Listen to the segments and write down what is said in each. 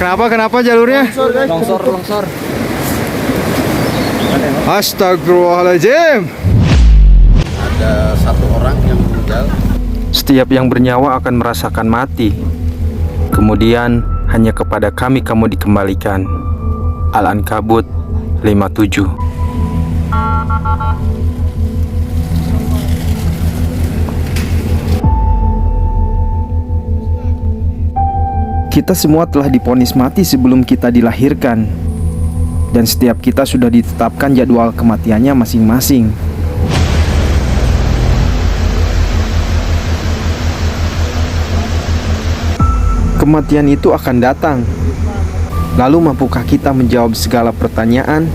Kenapa jalurnya? Longsor. Astagfirullahaladzim. Ada satu orang yang meninggal. Setiap yang bernyawa akan merasakan mati. Kemudian hanya kepada kami kamu dikembalikan. Al-Ankabut 57. Kita semua telah divonis mati sebelum kita dilahirkan. Dan setiap kita sudah ditetapkan jadwal kematiannya masing-masing. Kematian itu akan datang. Lalu mampukah kita menjawab segala pertanyaan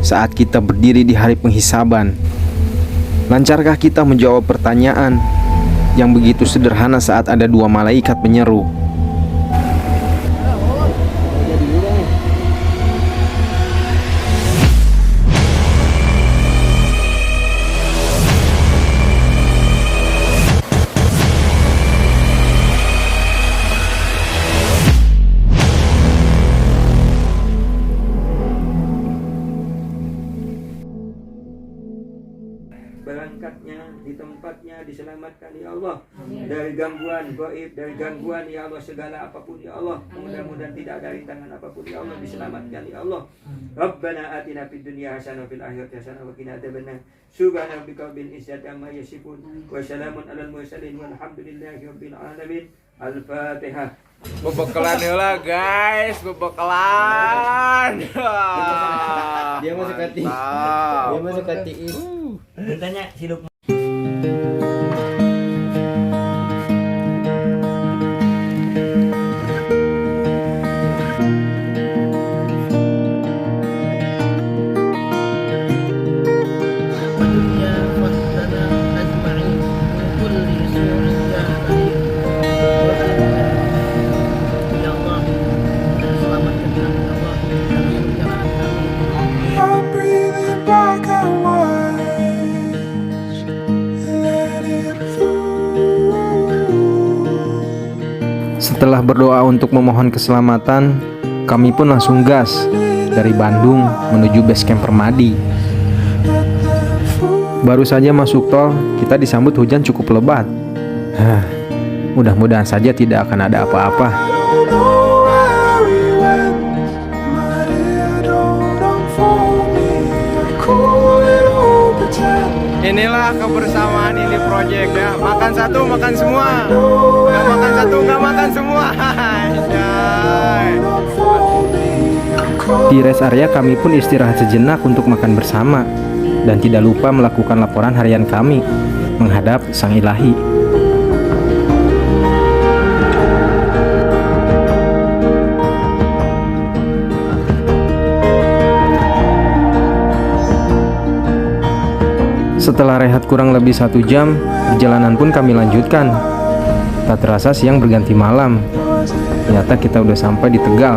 saat kita berdiri di hari penghisaban? Lancarkah kita menjawab pertanyaan yang begitu sederhana saat ada dua malaikat menyeru? Berangkatnya di tempatnya diselamatkan ya Allah. Dari gangguan gaib, dari gangguan ya Allah, segala apapun ya Allah, mudah-mudahan tidak dari tangan apapun ya Allah, diselamatkan ya Allah. Rabbana atina fid dunya hasanah wa fil akhirati hasanah wa qina adzabannar. Subhana rabbika rabbil izzati amma yasifun wa salamun alal mursalin walhamdulillahi rabbil alamin. Al-Fatihah. Bebekalan lah guys, bebekalan. Dia masuk hati. Dia masuk hati. Tanya hidup. Setelah berdoa untuk memohon keselamatan, kami pun langsung gas dari Bandung menuju base camp Permadi. Baru saja masuk tol, kita disambut hujan cukup lebat. Mudah-mudahan saja tidak akan ada apa-apa. Inilah kebersamaan ini project ya. Makan satu, makan semua. Gak makan satu, gak makan semua. Di rest area kami pun istirahat sejenak untuk makan bersama. Dan tidak lupa melakukan laporan harian kami menghadap Sang Ilahi. Setelah rehat kurang lebih 1 jam, perjalanan pun kami lanjutkan. Tak terasa siang berganti malam. Ternyata kita udah sampai di Tegal.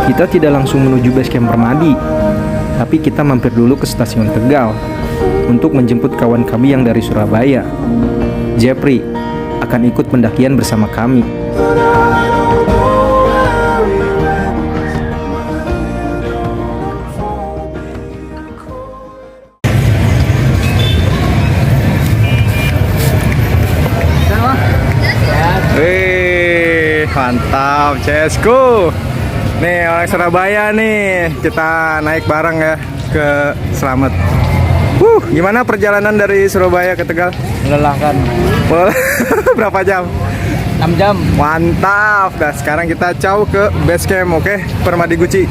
Kita tidak langsung menuju base camp Permadi, tapi kita mampir dulu ke stasiun Tegal untuk menjemput kawan kami yang dari Surabaya. Jepri akan ikut pendakian bersama kami. Mantap, CSku. Nih orang Surabaya nih, kita naik bareng ya ke Slamet. Gimana perjalanan dari Surabaya ke Tegal? Melelahkan. Berapa jam? 6 jam. Mantap. Nah sekarang kita jauh ke base camp, oke? Permadi Guci.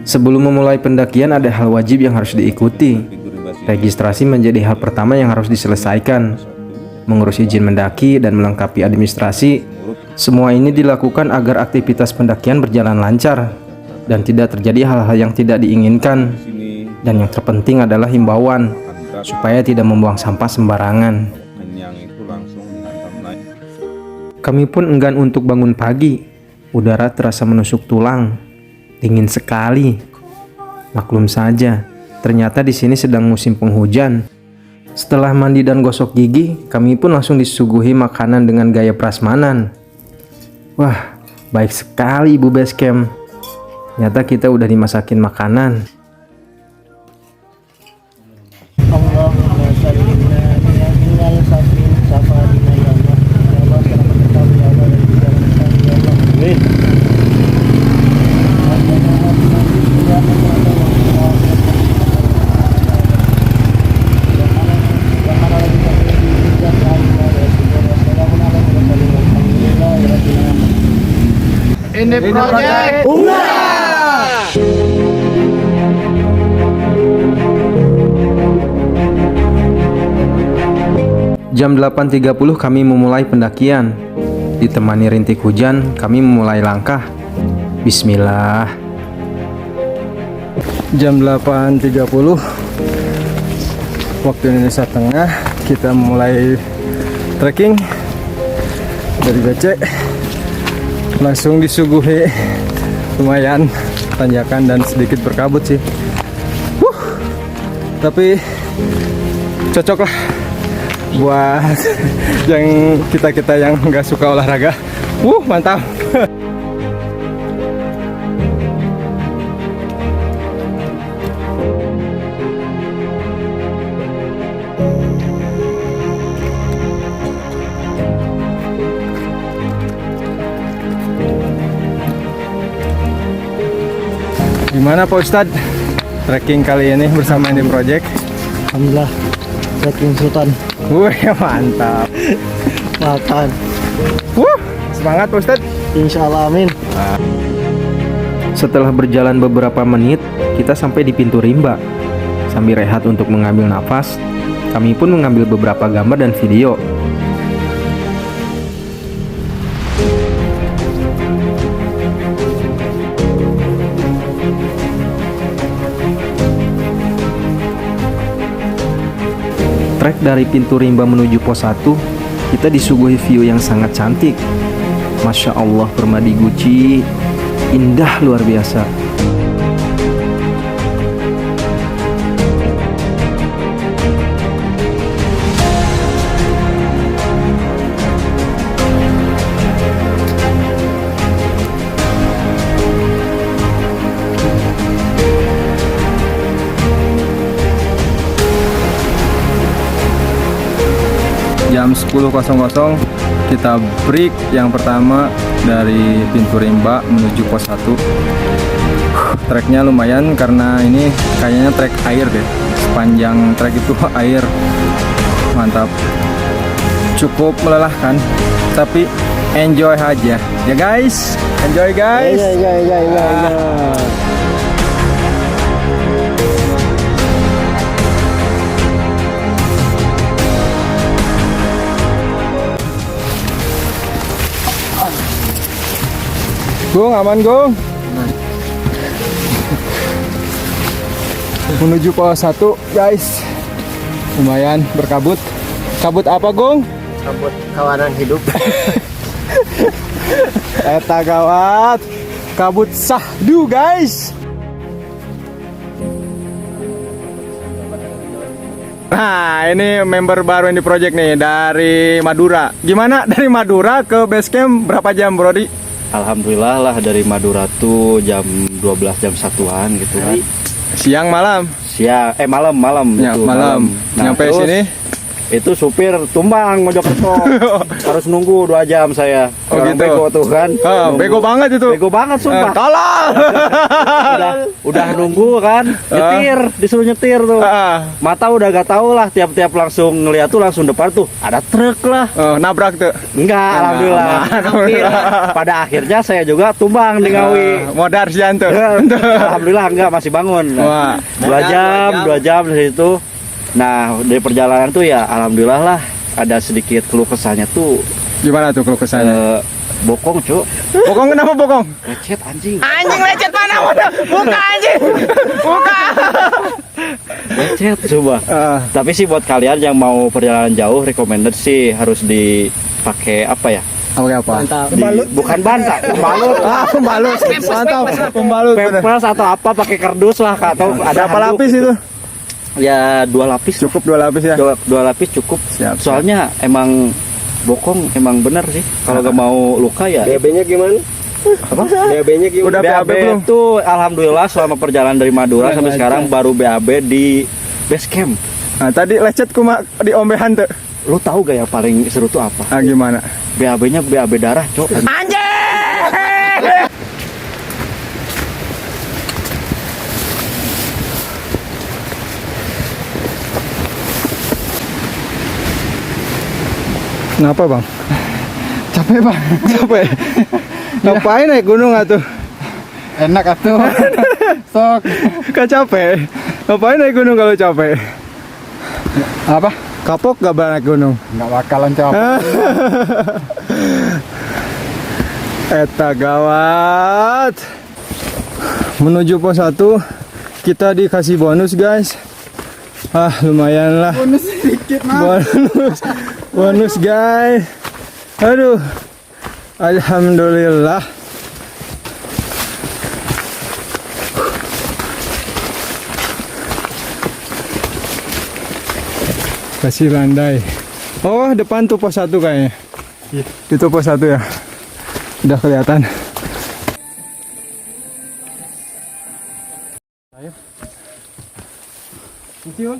Sebelum memulai pendakian ada hal wajib yang harus diikuti. Registrasi menjadi hal pertama yang harus diselesaikan. Mengurus izin mendaki dan melengkapi administrasi. Semua ini dilakukan agar aktivitas pendakian berjalan lancar dan tidak terjadi hal-hal yang tidak diinginkan. Dan yang terpenting adalah himbauan supaya tidak membuang sampah sembarangan. Dan yang itu langsung dihantam naik. Kami pun enggan untuk bangun pagi. Udara terasa menusuk tulang. Dingin sekali. Maklum saja, ternyata di sini sedang musim penghujan. Setelah mandi dan gosok gigi, kami pun langsung disuguhi makanan dengan gaya prasmanan. Wah, baik sekali Ibu Basecamp. Ternyata kita udah dimasakin makanan. Allahumma salli ala minal sabbin safadina ya Allah. Ya Allah, selamat ketahui ya Allah dan juga ketahui ya Allah. Amin. Ini project Jam 8.30 kami memulai pendakian. Ditemani rintik hujan, kami memulai langkah. Bismillah. Jam 8.30 waktu Indonesia Tengah, kita mulai trekking dari BC. Langsung disuguhi lumayan tanjakan dan sedikit berkabut sih. Tapi cocok lah buat yang kita yang nggak suka olahraga. Mantap. Gimana Pak Ustadz trekking kali ini bersama Ini Project? Alhamdulillah, trekking Sultan. Mantap. Makan. Semangat Pak Ustadz. Insya Allah, amin. Setelah berjalan beberapa menit, kita sampai di pintu rimba. Sambil rehat untuk mengambil nafas, kami pun mengambil beberapa gambar dan video. Trek dari pintu rimba menuju pos 1, kita disuguhi view yang sangat cantik. Masya Allah, Permadi Guci, indah luar biasa. Jam 10.00 kita break yang pertama dari pintu rimba menuju pos 1. Treknya lumayan karena ini kayaknya trek air deh. Sepanjang trek itu air. Mantap. Cukup melelahkan, tapi enjoy aja ya guys. Enjoy guys. Ya. Gung, aman Gung. Menuju pos 1 guys. Lumayan berkabut. Kabut apa Gung? Kabut kawanan hidup. Eta gawat. Kabut sahdu guys. Nah, ini member baru Ini Project nih dari Madura. Gimana dari Madura ke Basecamp berapa jam, Brody? Alhamdulillah lah, dari Madura tuh jam 12 jam 1-an gitu kan. Siang malam. Malam Ya, gitu, malam. Nah, Nyampe terus sini itu supir tumbang Mojokerto. Harus nunggu 2 jam saya. Oh, Orang gitu. bego tuh kan. Ah, Nunggu. bego banget itu. Bego banget sumpah. Tolong. udah nunggu kan, disuruh nyetir tuh. Mata udah gak tahu lah, tiap-tiap langsung ngeliat tuh langsung depan tuh ada truk lah. Nabrak tuh. Enggak, alhamdulillah. Hampir. Pada akhirnya saya juga tumbang di Ngawi. Modar sih antu. Alhamdulillah enggak, masih bangun. Wah. 2 jam dari situ. Nah, dari perjalanan tuh ya alhamdulillah lah, ada sedikit keluh kesahnya tuh. Gimana tuh keluh kesahnya? Bokong, Cuk. Bokong kenapa bokong? Lecet anjing. Anjing lecet mana? Buka anjing. Buka. becet coba. Tapi sih buat kalian yang mau perjalanan jauh, recommended sih harus dipakai apa ya? Apa? Bukan bantal, pembalut. Pembalut. Mantap. Pembalut. bener. Pempes atau apa pakai kardus lah atau ada Berapa handuk lapis gitu. itu? Ya 2 lapis. Cukup 2 lapis ya. Dua lapis cukup. Siap, Soalnya emang bokong emang bener sih. Kalau gak mau luka ya. BAB-nya gimana? Apa? BAB-nya gimana? Udah BAB belum? Itu alhamdulillah selama perjalanan dari Madura sampai sekarang baru BAB di base camp. Nah, tadi lecet kumaha di ombehan tuh. Lu tahu gak yang paling seru tuh apa? Ah, gimana? BAB-nya BAB darah, Cok. Kenapa, Bang? Capek, Bang. Capek. Ngapain naik gunung atuh? Enak atuh. Sok. Gak capek. Ngapain naik gunung kalau capek? Apa? Kapok gak naik gunung? Nggak bakalan capek. Eta gawat. Menuju pos 1 kita dikasih bonus, guys. Ah, lumayan lah. Bonus sedikit mah. Bonus, guys. Aduh. Alhamdulillah. Kasih landai. Oh, depan tuh pos 1 kayaknya. Itu pos 1 ya. Udah kelihatan. Ayo. Cium.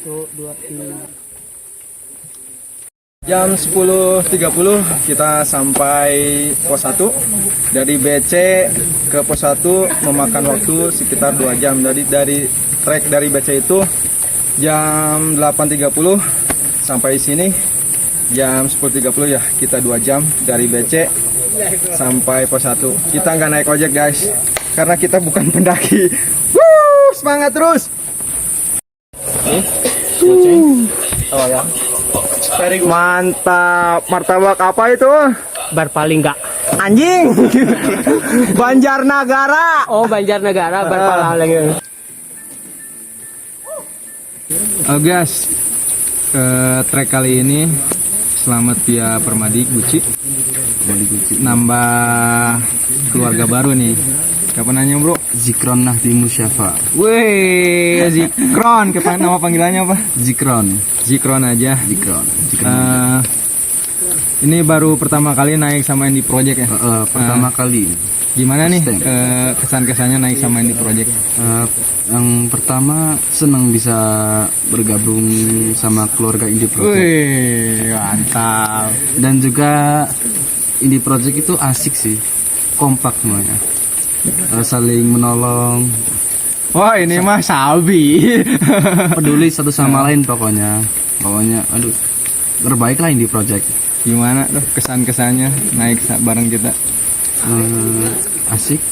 Tuh 2 Jam 10.30 kita sampai pos 1. Dari BC ke pos 1 memakan waktu sekitar 2 jam. Dari trek dari BC itu jam 8.30 sampai sini jam 10.30 ya. Kita 2 jam dari BC sampai pos 1. Kita nggak naik ojek, guys, karena kita bukan pendaki. Wuh, semangat terus. Mantap. Martabak apa itu? Bar paling enggak. Anjing. Banjarnagara. Oh, Banjarnegara bar paling. Oh, guys, ke trek kali ini selamat via Permadi Guci. Nambah keluarga baru nih. Kapan nanya, Bro? Zikron Nahdi Musyafa. Wih, Zikron. Nama panggilannya apa? Zikron. Zikron aja. Zikron. Ini baru pertama kali naik sama Indie Project ya? Pertama kali. Gimana nih kesan-kesannya naik sama Indie Project? Yang pertama senang bisa bergabung sama keluarga Indie Project. Wih, mantap. Dan juga Indie Project itu asik sih, kompak semuanya. Saling menolong, Wah, ini mah sabi. peduli satu sama lain pokoknya. Aduh, terbaik lah Indie Project. Gimana tuh kesan-kesannya naik bareng kita? Asik.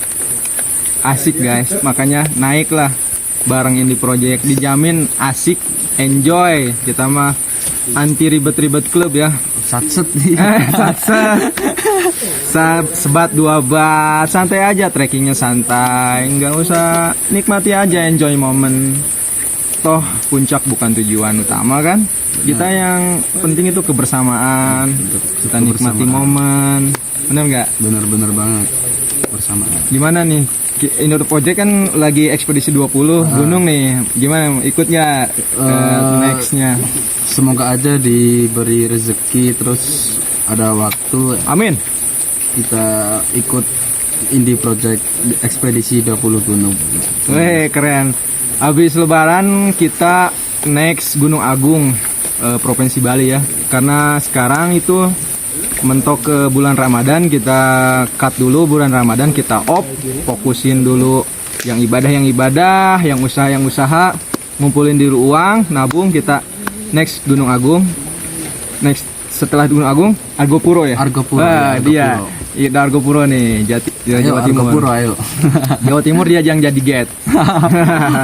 Asik, guys, makanya naiklah bareng Indie Project, dijamin asik, enjoy. Kita mah anti ribet-ribet klub ya. Satset. Sebat 2 bat, santai aja, trekkingnya santai, nggak usah, nikmati aja, enjoy momen. Toh puncak bukan tujuan utama kan? Kita yang penting itu kebersamaan, kita nikmati momen, bener nggak? Bener-bener banget bersama. Gimana nih? Indie Project kan lagi ekspedisi 20 gunung nih, gimana ikut nggak nextnya? Semoga aja diberi rezeki terus ada waktu Amin. kita ikut Indie Project ekspedisi 20 gunung. Weh, keren. Habis lebaran kita next Gunung Agung, Provinsi Bali ya. Karena sekarang itu mentok ke bulan Ramadan, kita cut dulu bulan Ramadan, kita off, fokusin dulu yang ibadah, yang usaha, ngumpulin dulu uang, nabung, kita next Gunung Agung. Next setelah Gunung Agung, Argopuro ya? Argopuro. Wah, Ya, dia. Argopuro. Iya, Argopuro nih, Jawa Timur. Argopuro, ayo. Jawa Timur dia yang jadi get.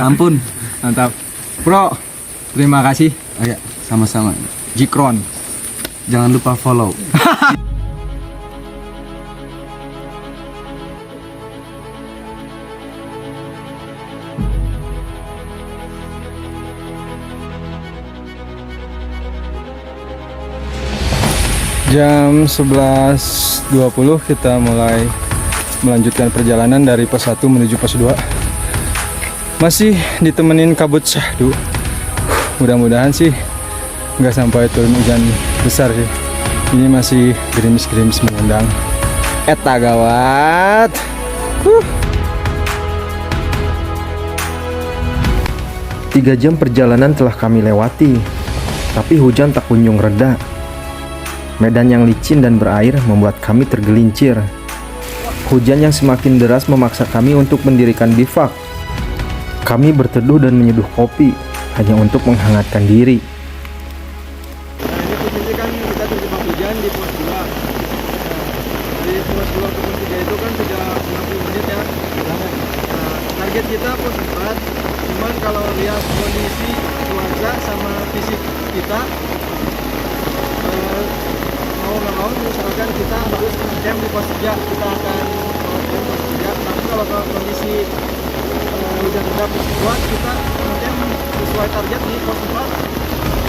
Ampun. Mantap. Bro, terima kasih. Oh ya, sama-sama. Jikron. Jangan lupa follow. Jam 11.20 kita mulai melanjutkan perjalanan dari pos 1 menuju pos 2. Masih ditemenin kabut syahdu. Mudah-mudahan sih nggak sampai turun hujan besar sih. Ini masih gerimis-gerimis mengundang. Eta gawat. 3 jam perjalanan telah kami lewati, tapi hujan tak kunjung reda. Medan yang licin dan berair membuat kami tergelincir. Hujan yang semakin deras memaksa kami untuk mendirikan bivak. Kami berteduh dan menyeduh kopi hanya untuk menghangatkan diri. Ini posisi kan kita terjebak hujan di pos 2. Di pos 2 ke pos 3 itu kan sudah 60 menit ya. Target kita pos 4. Cuman kalau lihat kondisi cuaca sama fisik kita, mau nggak mau misalkan kita harus jam di pos 3, kita akan jam pos 3. Tapi kalau kondisi hujan reda pos 2, kita jam sesuai target di pos 4.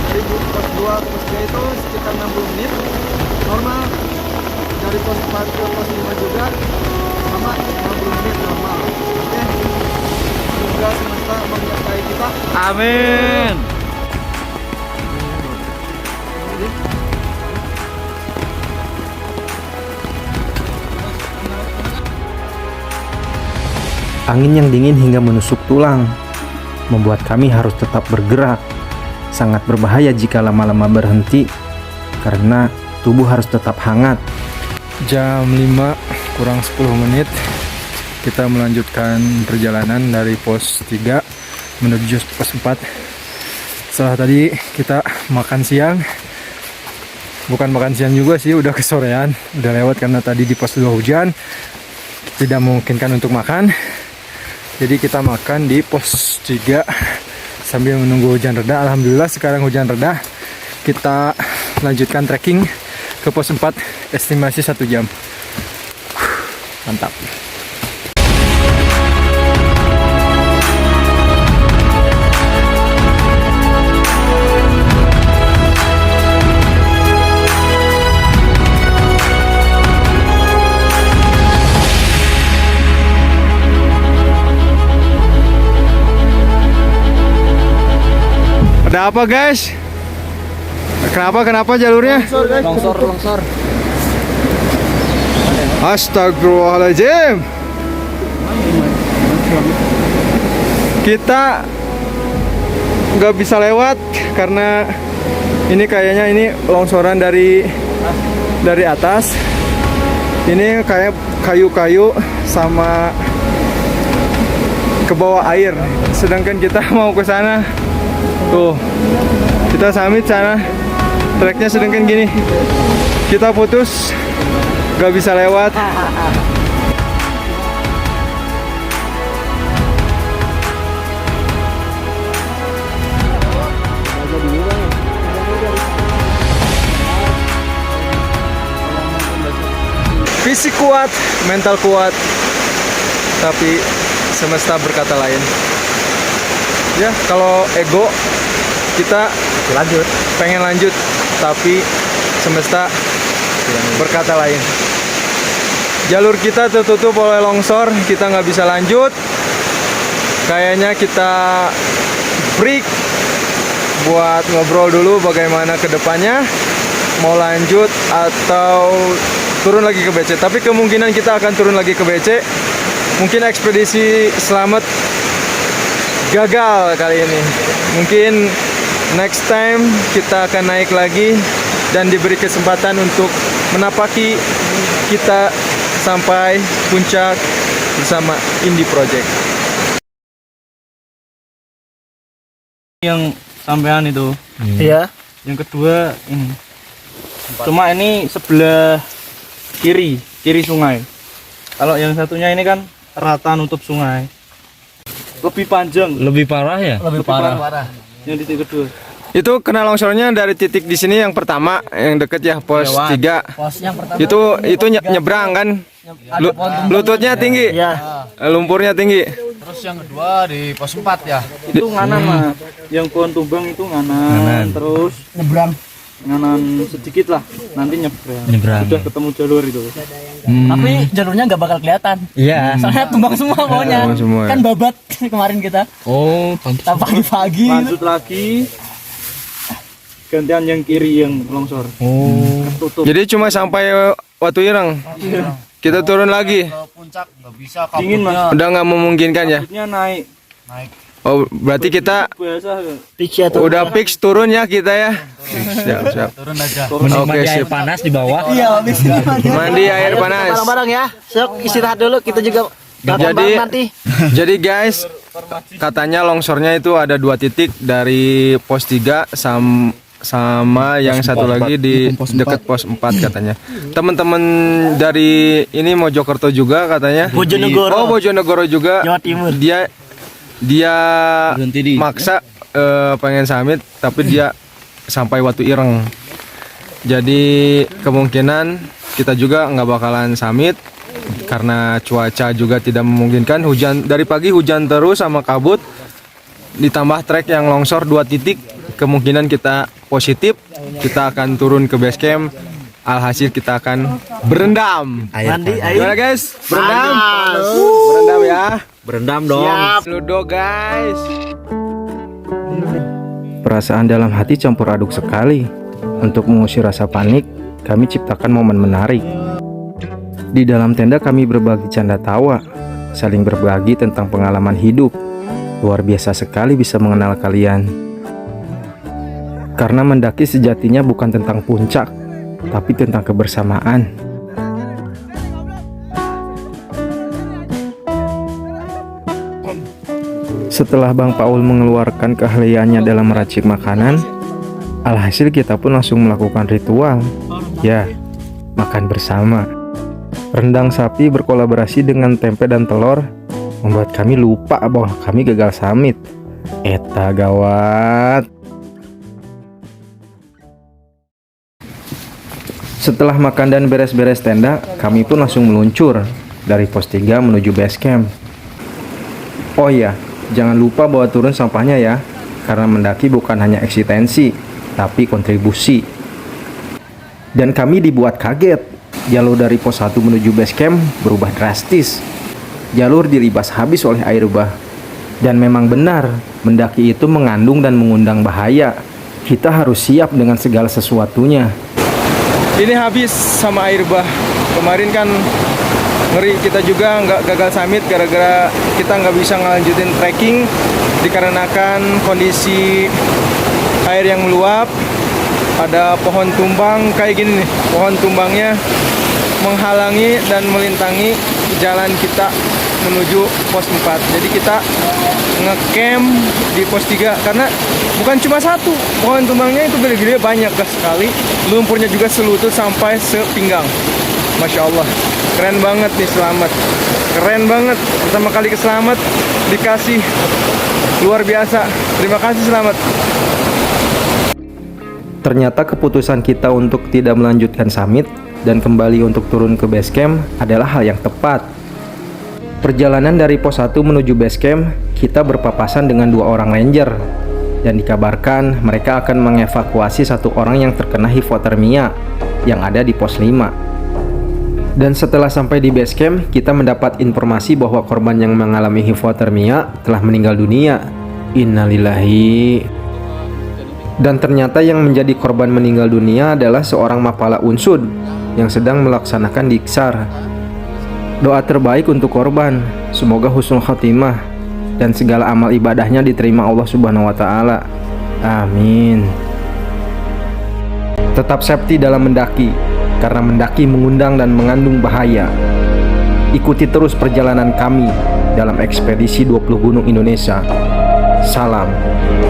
Dari pos 2 ke pos 3 itu sekitar 60 menit normal. Dari pos 4 ke pos 5 juga sama 60 menit normal. Oke, semoga semesta menyertai kita. Amin. Angin yang dingin hingga menusuk tulang membuat kami harus tetap bergerak. Sangat berbahaya jika lama-lama berhenti karena tubuh harus tetap hangat. Jam 5 kurang 10 menit kita melanjutkan perjalanan dari pos 3 menuju pos 4. Setelah tadi kita makan siang, bukan makan siang juga sih, udah kesorean, udah lewat karena tadi di pos 2 hujan, tidak memungkinkan untuk makan. Jadi kita makan di pos 3 sambil menunggu hujan reda. Alhamdulillah sekarang hujan reda. Kita lanjutkan trekking ke pos 4, estimasi 1 jam. Mantap. Ada apa guys? Kenapa jalurnya? Longsor. Astagfirullahaladzim. Kita nggak bisa lewat karena ini kayaknya ini longsoran dari atas. Ini kayak kayu-kayu sama ke bawah air. Sedangkan kita mau ke sana. Tuh, kita summit sana, treknya sedangkan gini, kita putus, gak bisa lewat. Fisik kuat, mental kuat, tapi semesta berkata lain. Ya, kalau ego kita pengen lanjut, tapi semesta berkata lain. Jalur kita tertutup oleh longsor, kita nggak bisa lanjut. Kayaknya kita break buat ngobrol dulu bagaimana ke depannya, mau lanjut atau turun lagi ke BC. Tapi kemungkinan kita akan turun lagi ke BC. Mungkin ekspedisi selamat gagal kali ini. Mungkin next time kita akan naik lagi dan diberi kesempatan untuk menapaki kita sampai puncak bersama Indie Project. Yang sampean itu. Iya. Yang kedua ini. Cuma ini sebelah kiri sungai. Kalau yang satunya ini kan rata nutup sungai. lebih panjang. Lebih parah ya? Lebih parah. Yang di titik kedua. Itu kena longsornya dari titik di sini yang pertama, yang deket ya pos 3. Pos yang pertama Itu nyebrang kan? Lututnya tinggi. ya Lumpurnya tinggi. Terus yang kedua di pos 4 ya. Itu nganan mah. Yang pohon tumbang itu nganan. Terus nyebrang. nganan sedikit lah. Nanti nyebrang. Sudah ketemu jalur itu. Tapi jalurnya nggak bakal kelihatan. Iya. Soalnya tumbang semua pokoknya. tumbang semua. Kan babat kemarin kita. Oh, Kita pagi-pagi. Lanjut lagi. Gantian yang kiri yang longsor. Tutup. Jadi cuma sampai Watu Ireng. Kita turun lagi. Ke puncak nggak bisa Dingin mas. Udah nggak memungkinkan ya. Kabutnya naik. Oh, berarti kita Biasa. Tiga tuh. udah fix turun ya kita ya. Siap. turun aja. mending Oke, mandi air sip. panas di bawah. Iya, habis ini Mandi air panas. bareng-bareng ya. Sok istirahat dulu, kita juga Jadi bareng nanti. jadi guys, katanya longsornya itu ada 2 titik dari pos 3 sama yang satu lagi di dekat pos 4 katanya. Teman-teman dari ini Mojokerto juga katanya. Bojonegoro. Oh, Bojonegoro juga. Jawa Timur. Dia maksa pengen summit tapi dia sampai Watu Ireng. Jadi kemungkinan kita juga nggak bakalan summit karena cuaca juga tidak memungkinkan. Hujan dari pagi, hujan terus sama kabut, ditambah trek yang longsor 2 titik. Kemungkinan kita positif, kita akan turun ke base camp. Alhasil kita akan berendam. Mandi air. Gimana guys? Berendam? Berendam ya. Berendam dong. Ludo guys. Perasaan dalam hati campur aduk sekali. Untuk mengusir rasa panik, kami ciptakan momen menarik. Di dalam tenda kami berbagi canda tawa, saling berbagi tentang pengalaman hidup. Luar biasa sekali bisa mengenal kalian. Karena mendaki sejatinya bukan tentang puncak, tapi tentang kebersamaan. Setelah Bang Paul mengeluarkan keahliannya dalam meracik makanan, alhasil kita pun langsung melakukan ritual. Ya, makan bersama. Rendang sapi berkolaborasi dengan tempe dan telur membuat kami lupa bahwa kami gagal summit. Eta gawat. Setelah makan dan beres-beres tenda, kami pun langsung meluncur dari pos 3 menuju base camp. Oh iya, jangan lupa bawa turun sampahnya ya, karena mendaki bukan hanya eksistensi, tapi kontribusi. Dan kami dibuat kaget, jalur dari pos 1 menuju base camp berubah drastis. Jalur diribas habis oleh air bah. Dan memang benar, mendaki itu mengandung dan mengundang bahaya. Kita harus siap dengan segala sesuatunya. Ini habis sama air bah. Kemarin kan ngeri, kita juga nggak gagal summit gara-gara kita nggak bisa ngelanjutin trekking dikarenakan kondisi air yang meluap. Ada pohon tumbang kayak gini nih, pohon tumbangnya menghalangi dan melintangi jalan kita menuju pos 4. Jadi kita ngecamp di pos 3 karena bukan cuma satu, pohon tumbangnya itu gede-gede banyak sekali, lumpurnya juga selutut sampai sepinggang. Masya Allah, keren banget nih Selamat, keren banget, pertama kali ke Selamat dikasih luar biasa. Terima kasih Selamat. Ternyata keputusan kita untuk tidak melanjutkan summit dan kembali untuk turun ke base camp adalah hal yang tepat. Perjalanan dari pos 1 menuju base camp, kita berpapasan dengan 2 orang ranger dan dikabarkan mereka akan mengevakuasi 1 orang yang terkena hipotermia yang ada di pos 5. Dan setelah sampai di base camp, kita mendapat informasi bahwa korban yang mengalami hipotermia telah meninggal dunia. Innalillahi. Dan ternyata yang menjadi korban meninggal dunia adalah seorang mapala unsud yang sedang melaksanakan diksar. Doa terbaik untuk korban, semoga husnul khotimah dan segala amal ibadahnya diterima Allah Subhanahu wa taala. Amin. Tetap safety dalam mendaki, karena mendaki mengundang dan mengandung bahaya. Ikuti terus perjalanan kami dalam ekspedisi 20 gunung Indonesia. Salam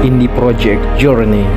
Indie Project Journey.